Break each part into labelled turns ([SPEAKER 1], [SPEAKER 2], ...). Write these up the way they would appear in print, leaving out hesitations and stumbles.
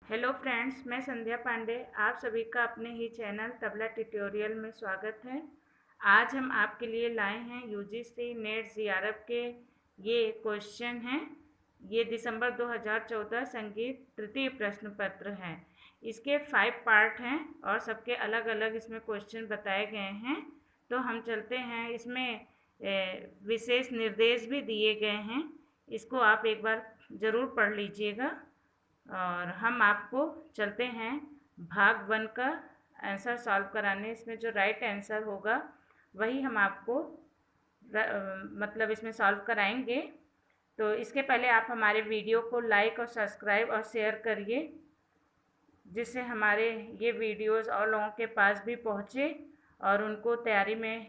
[SPEAKER 1] Hello friends, मैं संध्या पांडे। आप सभी का अपने ही चैनल तबला ट्यूटोरियल में स्वागत है। आज हम आपके लिए लाए हैं यूजीसी नेट जीआरएफ के ये क्वेश्चन हैं। ये दिसंबर 2014 संगीत तृतीय प्रश्न पत्र है। इसके 5 पार्ट हैं और सबके अलग अलग इसमें क्वेश्चन बताए गए हैं। तो हम चलते हैं, इसमें विशेष निर्देश भी दिए गए हैं। इसको आप एक बार ज़रूर पढ़ लीजिएगा। और हम आपको चलते हैं भाग 1 का आंसर सॉल्व कराने। इसमें जो राइट आंसर होगा वही हम आपको मतलब इसमें सॉल्व कराएंगे। तो इसके पहले आप हमारे वीडियो को लाइक और सब्सक्राइब और शेयर करिए, जिससे हमारे ये वीडियोस और लोगों के पास भी पहुँचे और उनको तैयारी में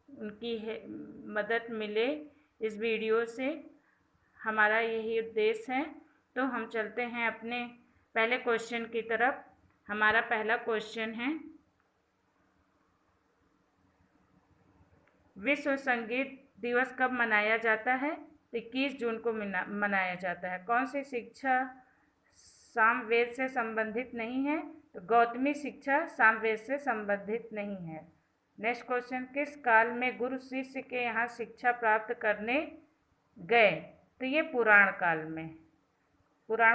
[SPEAKER 1] उनकी मदद मिले। इस वीडियो से हमारा यही उद्देश्य है। तो हम चलते हैं अपने पहले क्वेश्चन की तरफ। हमारा पहला क्वेश्चन है, विश्व संगीत दिवस कब मनाया जाता है? 21 जून को मनाया जाता है। कौन सी शिक्षा सामवेद से संबंधित नहीं है? तो गौतमी शिक्षा सामवेद से संबंधित नहीं है। नेक्स्ट क्वेश्चन, किस काल में गुरु शिष्य के यहाँ शिक्षा प्राप्त करने गए? तो ये पुराण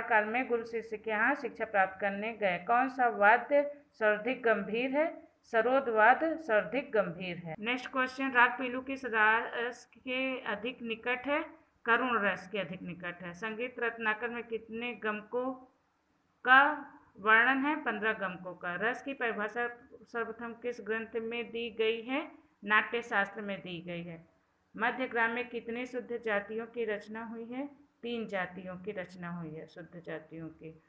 [SPEAKER 1] काल में गुरु शिष्य के यहाँ शिक्षा प्राप्त करने गए। कौन सा वाद्य सर्वाधिक गंभीर है? सरोद वाद्य सर्वाधिक गंभीर है। नेक्स्ट क्वेश्चन, राग पीलू किस रस के अधिक निकट है? करुण रस के अधिक निकट है। संगीत रत्नाकर में कितने गमकों का वर्णन है? 15 गमकों का। रस की परिभाषा सर्वप्रथम किस ग्रंथ में दी गई है? नाट्य शास्त्र में दी गई है। मध्यग्राम में कितनी शुद्ध जातियों की रचना हुई है? 3 जातियों की रचना हुई है, शुद्ध जातियों की।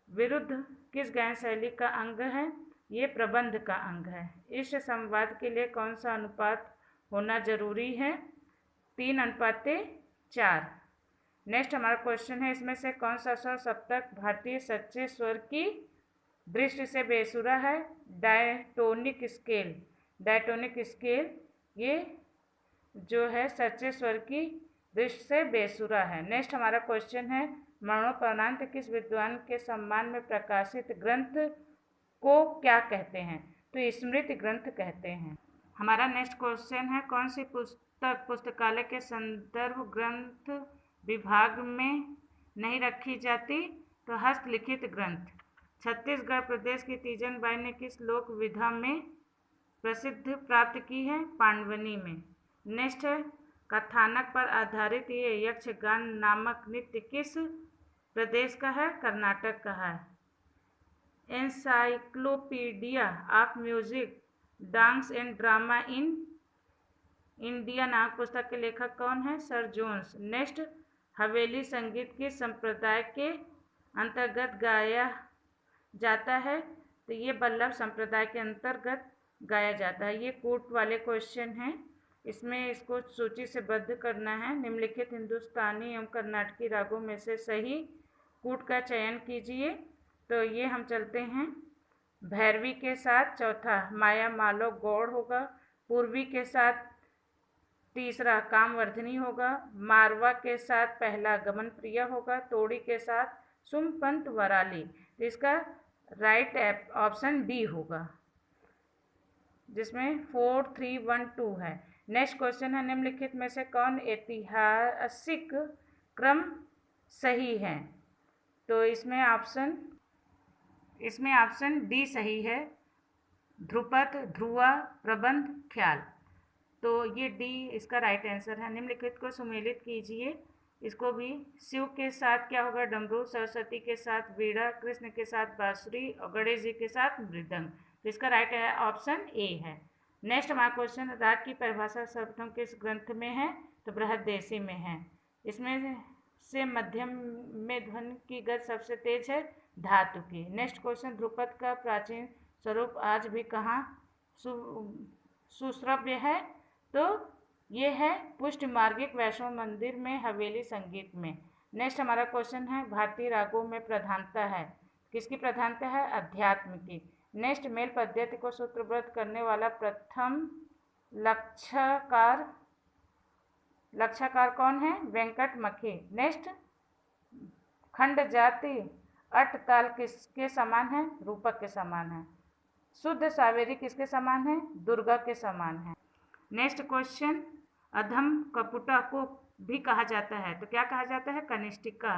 [SPEAKER 1] विरुद्ध किस गायन शैली का अंग है? ये प्रबंध का अंग है। इष्ट संवाद के लिए कौन सा अनुपात होना जरूरी है? 3:4। नेक्स्ट हमारा क्वेश्चन है, इसमें से कौन सा स्वर सप्तक भारतीय सच्चे स्वर की दृष्टि से बेसुरा है? डायटोनिक स्केल ये जो है सच्चे स्वर की दृष्टि से बेसुरा है। नेक्स्ट हमारा क्वेश्चन है, मरणोपरांत किस विद्वान के सम्मान में प्रकाशित ग्रंथ को क्या कहते हैं? तो स्मृति ग्रंथ कहते हैं। हमारा नेक्स्ट क्वेश्चन है, कौन सी पुस्तक पुस्तकालय के संदर्भ ग्रंथ विभाग में नहीं रखी जाती? तो हस्तलिखित ग्रंथ। छत्तीसगढ़ प्रदेश की तीजन बाई ने किस लोक विधा में प्रसिद्ध प्राप्त की है? पांडवनी में। नेक्स्ट है, कथानक पर आधारित ये यक्षगान नामक नृत्य किस प्रदेश का है? कर्नाटक का है। Encyclopedia of music dance and drama in India नामक पुस्तक के लेखक कौन है? Sir Jones. नेक्स्ट, हवेली संगीत किस संप्रदाय के अंतर्गत गाया जाता है? तो ये बल्लभ संप्रदाय के अंतर्गत गाया जाता है। ये कूट वाले क्वेश्चन हैं, इसमें इसको सूची से बद्ध करना है। निम्नलिखित हिंदुस्तानी एवं कर्नाटकी रागों में से सही कूट का चयन कीजिए। तो ये हम चलते हैं, भैरवी के साथ चौथा माया मालो गौड़ होगा, पूर्वी के साथ तीसरा कामवर्धिनी होगा, मारवा के साथ पहला गमन प्रिया होगा, तोड़ी के साथ सुमपंत वराली। तो इसका राइट ऑप्शन डी होगा, जिसमें 4, 3, 1, 2 है। नेक्स्ट क्वेश्चन है, निम्नलिखित में से कौन ऐतिहासिक क्रम सही है? तो इसमें ऑप्शन डी सही है, ध्रुपद, ध्रुवा, प्रबंध, ख्याल। तो ये डी इसका राइट आंसर है। निम्नलिखित को सुमेलित कीजिए। इसको भी शिव के साथ क्या होगा? डमरू, सरस्वती के साथ वीणा, कृष्ण के साथ बांसुरी और गणेश जी के साथ मृदंग। तो इसका राइट ऑप्शन ए है। नेक्स्ट हमारा क्वेश्चन, राग की परिभाषा सर्वप्रथम किस ग्रंथ में है? तो बृहददेशी में है। इसमें से मध्यम में ध्वनि की गति सबसे तेज है धातु की। नेक्स्ट क्वेश्चन, ध्रुपद का प्राचीन स्वरूप आज भी कहाँ सुश्रव्य है? तो ये है पुष्ट मार्गिक वैष्णव मंदिर में, हवेली संगीत में। नेक्स्ट हमारा क्वेश्चन है, भारतीय रागों में प्रधानता है? किसकी प्रधानता है? अध्यात्म की। नेक्स्ट, मेल पद्धति को सूत्रबद्ध करने वाला प्रथम लक्षाकार कौन है? वेंकट मखी। नेक्स्ट, खंड जाति अट ताल किसके समान है? रूपक के समान है। शुद्ध सावेरी किसके समान है? दुर्गा के समान है। नेक्स्ट क्वेश्चन, अधम कपुटा को भी कहा जाता है, तो क्या कहा जाता है? कनिष्ठिका।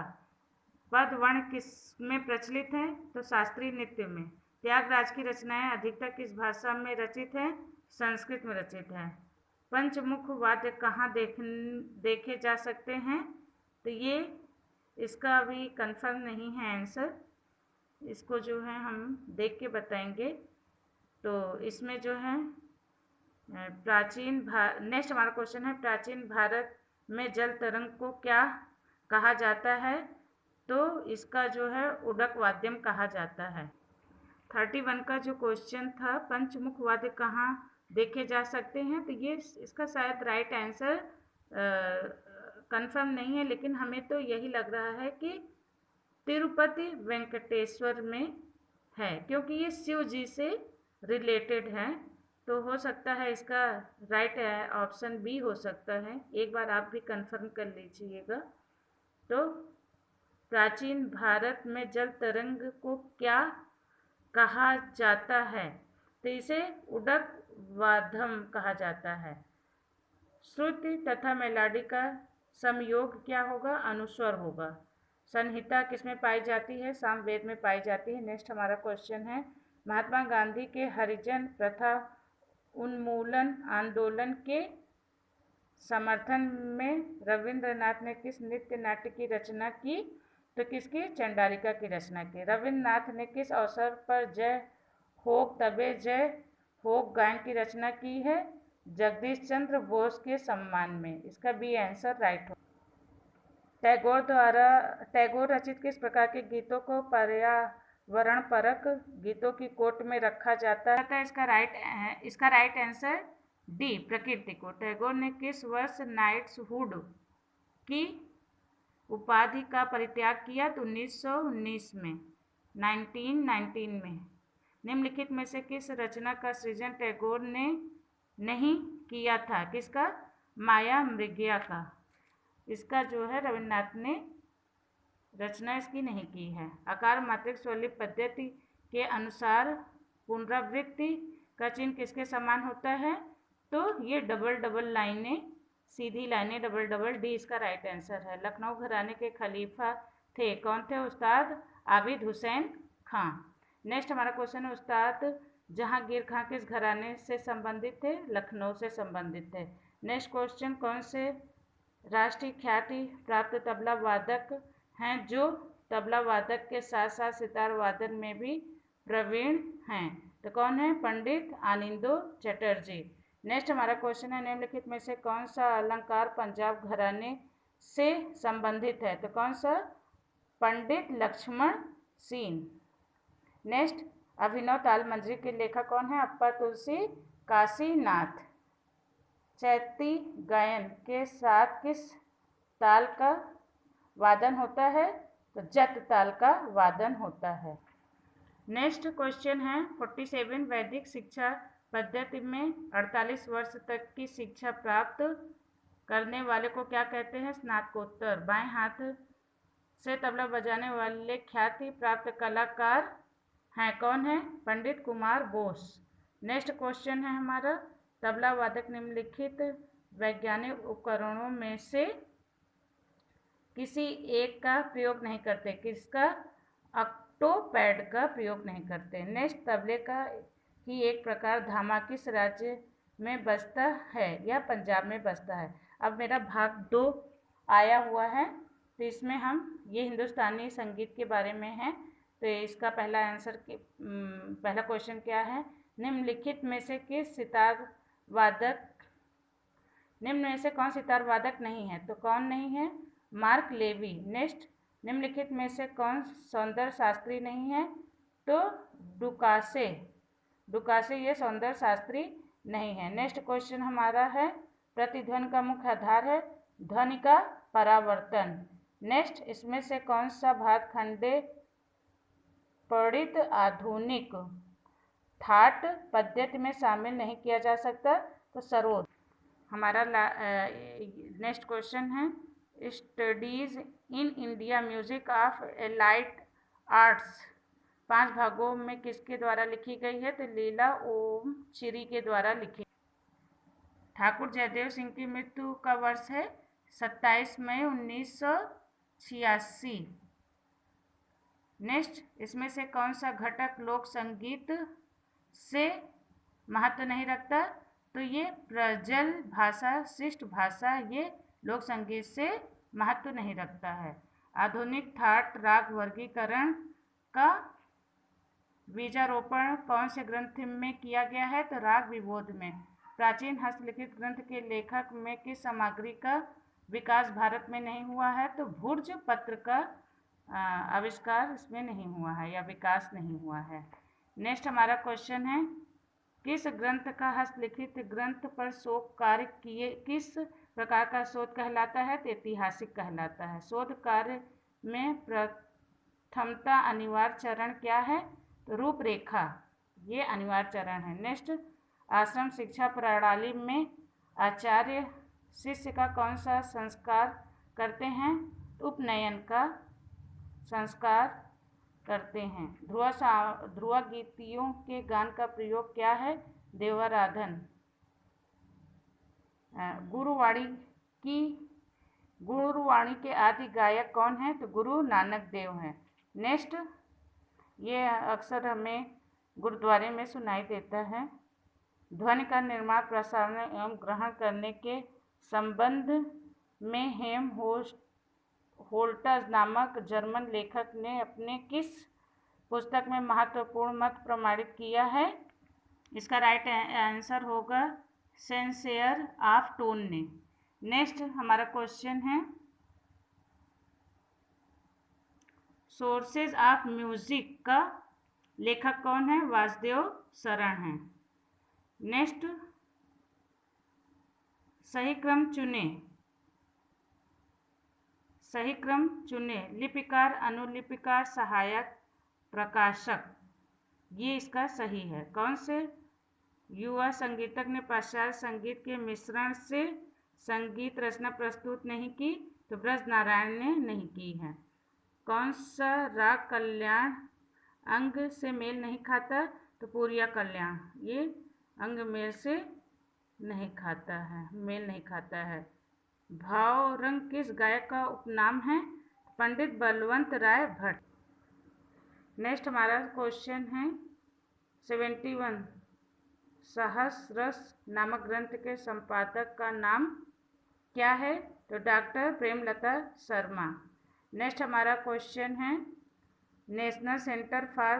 [SPEAKER 1] पद वर्ण किस में प्रचलित है? तो शास्त्रीय नृत्य में। त्यागराज की रचनाएं अधिकतर किस भाषा में रचित है? संस्कृत में रचित है। पंचमुख वाद्य कहाँ देखे जा सकते हैं? तो ये इसका अभी कंफर्म नहीं है आंसर, इसको जो है हम देख के बताएंगे। तो इसमें जो है नेक्स्ट हमारा क्वेश्चन है, प्राचीन भारत में जल तरंग को क्या कहा जाता है? तो इसका जो है उडक वाद्यम कहा जाता है। 31 का जो क्वेश्चन था, पंचमुख वाद्य कहाँ देखे जा सकते हैं, तो ये इसका शायद राइट आंसर कंफर्म नहीं है, लेकिन हमें तो यही लग रहा है कि तिरुपति वेंकटेश्वर में है, क्योंकि ये शिव जी से रिलेटेड है। तो हो सकता है इसका राइट ऑप्शन बी हो सकता है, एक बार आप भी कंफर्म कर लीजिएगा। तो प्राचीन भारत में जल तरंग को क्या कहा जाता है? तो इसे उडक वाद्यम कहा जाता है। श्रुति तथा मेलोडी का समयोग क्या होगा? अनुस्वर होगा। संहिता किसमें पाई जाती है? सामवेद में पाई जाती है। नेक्स्ट हमारा क्वेश्चन है, महात्मा गांधी के हरिजन प्रथा उन्मूलन आंदोलन के समर्थन में रविंद्रनाथ ने किस नृत्य नाट्य की रचना की? तो किसकी? चंडालिका की रचना की। रविंद्रनाथ ने किस अवसर पर जय होक तबे जय होक गायन की रचना की है? जगदीश चंद्र बोस के सम्मान में। इसका बी आंसर राइट हो। टैगोर रचित किस प्रकार के गीतों को पर्यावरण परक गीतों की कोट में रखा जाता है? इसका राइट आंसर डी, प्रकृति को। टैगोर ने किस वर्ष नाइट्सहुड की उपाधि का परित्याग किया? तो 1919 में, 1919 में। निम्नलिखित में से किस रचना का सृजन टैगोर ने नहीं किया था? किसका? माया मृगया का। इसका जो है रविन्द्रनाथ ने रचना इसकी नहीं की है। आकार मात्रिक स्वलिप पद्धति के अनुसार पुनरावृत्ति का चिन्ह किसके समान होता है? तो ये डबल डबल लाइनें, सीधी लाइनें, डबल डबल, डी इसका राइट आंसर है। लखनऊ घराने के खलीफा थे, कौन थे? उस्ताद आबिद हुसैन खां। नेक्स्ट हमारा क्वेश्चन है, उस्ताद जहांगीर खां किस घराने से संबंधित थे? लखनऊ से संबंधित थे। नेक्स्ट क्वेश्चन, कौन से राष्ट्रीय ख्याति प्राप्त तबला वादक हैं जो तबला वादक के साथ साथ सितार वादन में भी प्रवीण हैं? तो कौन है? पंडित आनंदो चटर्जी। नेक्स्ट हमारा क्वेश्चन है, निम्नलिखित में से कौन सा अलंकार पंजाब घराने से संबंधित है? तो कौन सा? पंडित लक्ष्मण सेन। नेक्स्ट, अभिनव ताल मंजरी के लेखक कौन है? अप्पा तुलसी काशीनाथ। चैती गायन के साथ किस ताल का वादन होता है? तो जत ताल का वादन होता है। नेक्स्ट क्वेश्चन है, 47 वैदिक शिक्षा पद्धति में 48 वर्ष तक की शिक्षा प्राप्त करने वाले को क्या कहते हैं? स्नातकोत्तर। बाएं हाथ से तबला बजाने वाले ख्याति प्राप्त कलाकार हैं, कौन है? पंडित कुमार बोस। नेक्स्ट क्वेश्चन है हमारा, तबला वादक निम्नलिखित वैज्ञानिक उपकरणों में से किसी एक का प्रयोग नहीं करते? किसका? ऑक्टोपैड का प्रयोग नहीं करते। नेक्स्ट, तबले का ही एक प्रकार धामा किस राज्य में बजता है या पंजाब में बजता है? अब मेरा भाग 2 आया हुआ है, तो इसमें हम ये हिंदुस्तानी संगीत के बारे में है। तो इसका पहला क्वेश्चन क्या है? निम्नलिखित में से निम्न में से कौन सितार वादक नहीं है? तो कौन नहीं है? Mark levy. नेक्स्ट, निम्नलिखित में से कौन सौंदर्य शास्त्री नहीं है? तो डुकासे ये सौंदर्य शास्त्री नहीं है। नेक्स्ट क्वेश्चन हमारा है, प्रतिध्वनि का मुख्य आधार है ध्वनि का परावर्तन। नेक्स्ट, इसमें से कौन सा भातखंडे पढ़ित आधुनिक ठाट पद्धति में शामिल नहीं किया जा सकता? तो सरोद। हमारा नेक्स्ट क्वेश्चन है, studies in India music of elite arts 5 भागों में किसके द्वारा लिखी गई है? तो लीला ओमश्री के द्वारा लिखी। ठाकुर जयदेव सिंह की मृत्यु का वर्ष है 27 मई 1986। नेक्स्ट, इसमें से कौन सा घटक लोक संगीत से महत्व नहीं रखता? तो ये प्रजल भाषा, शिष्ट भाषा, ये लोक संगीत से महत्व नहीं रखता है। आधुनिक ठाट राग वर्गीकरण का बीजारोपण कौन से ग्रंथ में किया गया है? तो राग विबोध में। प्राचीन हस्तलिखित ग्रंथ के लेखक में किस सामग्री का विकास भारत में नहीं हुआ है? तो भुर्ज पत्र का आविष्कार इसमें नहीं हुआ है या विकास नहीं हुआ है। नेक्स्ट हमारा क्वेश्चन है, किस ग्रंथ का हस्तलिखित ग्रंथ पर शोध कार्य किए किस प्रकार का शोध कहलाता है? तो ऐतिहासिक कहलाता है। शोध कार्य में प्रथमता अनिवार्य चरण क्या है? तो रूपरेखा, ये अनिवार्य चरण है। नेक्स्ट, आश्रम शिक्षा प्रणाली में आचार्य शिष्य का कौन सा संस्कार करते हैं? उपनयन का संस्कार करते हैं। ध्रुव गीतियों के गान का प्रयोग क्या है? देवाराधन। गुरुवाणी के आदि गायक कौन है? तो गुरु नानक देव हैं। नेक्स्ट, ये अक्सर हमें गुरुद्वारे में सुनाई देता है। ध्वनि का निर्माण, प्रसारण एवं ग्रहण करने के संबंध में हेम होल्टस नामक जर्मन लेखक ने अपने किस पुस्तक में महत्वपूर्ण मत प्रमाणित किया है? इसका राइट आंसर होगा सेंसेयर ऑफ टोन ने। नेक्स्ट हमारा क्वेश्चन है, सोर्सेज ऑफ म्यूजिक का लेखक कौन है? वासुदेव शरण है। नेक्स्ट, सही क्रम चुने। लिपिकार, अनुलिपिकार, सहायक, प्रकाशक, ये इसका सही है। कौन से युवा संगीतक ने पाश्चात्य संगीत के मिश्रण से संगीत रचना प्रस्तुत नहीं की? तो ब्रज नारायण ने नहीं की है। कौन सा राग कल्याण अंग से मेल नहीं खाता? तो पूरिया कल्याण, ये अंग मेल से नहीं खाता है, मेल नहीं खाता है। भाव रंग किस गायक का उपनाम है? पंडित बलवंत राय भट्ट। नेक्स्ट हमारा क्वेश्चन है 71, सहस्ररस नामक ग्रंथ के संपादक का नाम क्या है? तो डॉक्टर प्रेमलता शर्मा। नेक्स्ट हमारा क्वेश्चन है, national centre for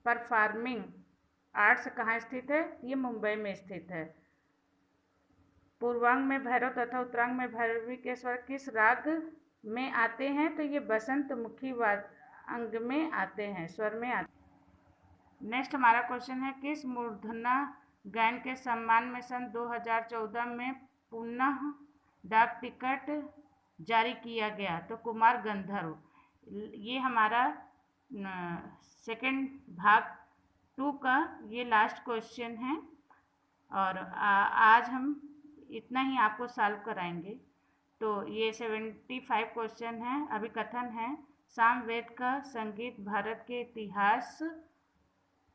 [SPEAKER 1] performing arts कहाँ स्थित है? ये मुंबई में स्थित है। पूर्वांग में भैरव तथा उत्तरांग में भैरवी के स्वर किस राग में आते हैं? तो ये बसंत मुखी अंग में आते हैं, स्वर में आते हैं। नेक्स्ट हमारा क्वेश्चन है, किस मूर्धना गायन के सम्मान में सन 2014 में पुनः डाक टिकट जारी किया गया? तो कुमार गंधर्व। ये हमारा सेकंड भाग 2 का ये लास्ट क्वेश्चन है और आज हम इतना ही आपको सॉल्व कराएंगे। तो ये 75 क्वेश्चन है। अभी कथन है, सामवेद का संगीत भारत के इतिहास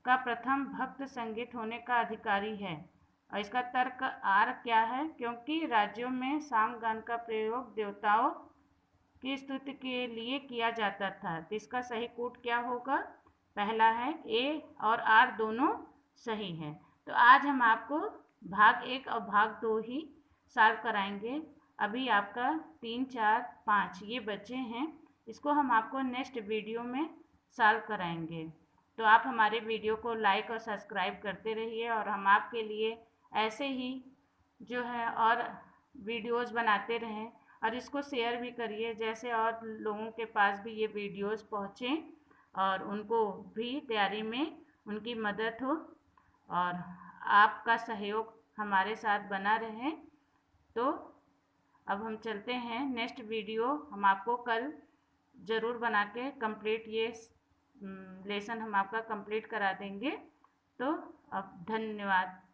[SPEAKER 1] का प्रथम भक्त संगीत होने का अधिकारी है। और इसका तर्क आर क्या है? क्योंकि राज्यों में सामगान का प्रयोग देवताओं की स्तुति के लिए किया जाता था। तो इसका सही कूट क्या होगा? पहला है, ए और आर दोनों सही है। तो आज हम आपको भाग 1 और भाग 2 ही सॉल्व कराएंगे। अभी आपका 3, 4, 5 ये बचे हैं, इसको हम आपको नेक्स्ट वीडियो में सॉल्व कराएंगे। तो आप हमारे वीडियो को लाइक और सब्सक्राइब करते रहिए और हम आपके लिए ऐसे ही जो है और वीडियोस बनाते रहें और इसको शेयर भी करिए, जैसे और लोगों के पास भी ये वीडियोस पहुँचें और उनको भी तैयारी में उनकी मदद हो और आपका सहयोग हमारे साथ बना रहे। तो अब हम चलते हैं, नेक्स्ट वीडियो हम आपको कल ज़रूर बना के कंप्लीट ये लेसन हम आपका कंप्लीट करा देंगे। तो अब धन्यवाद।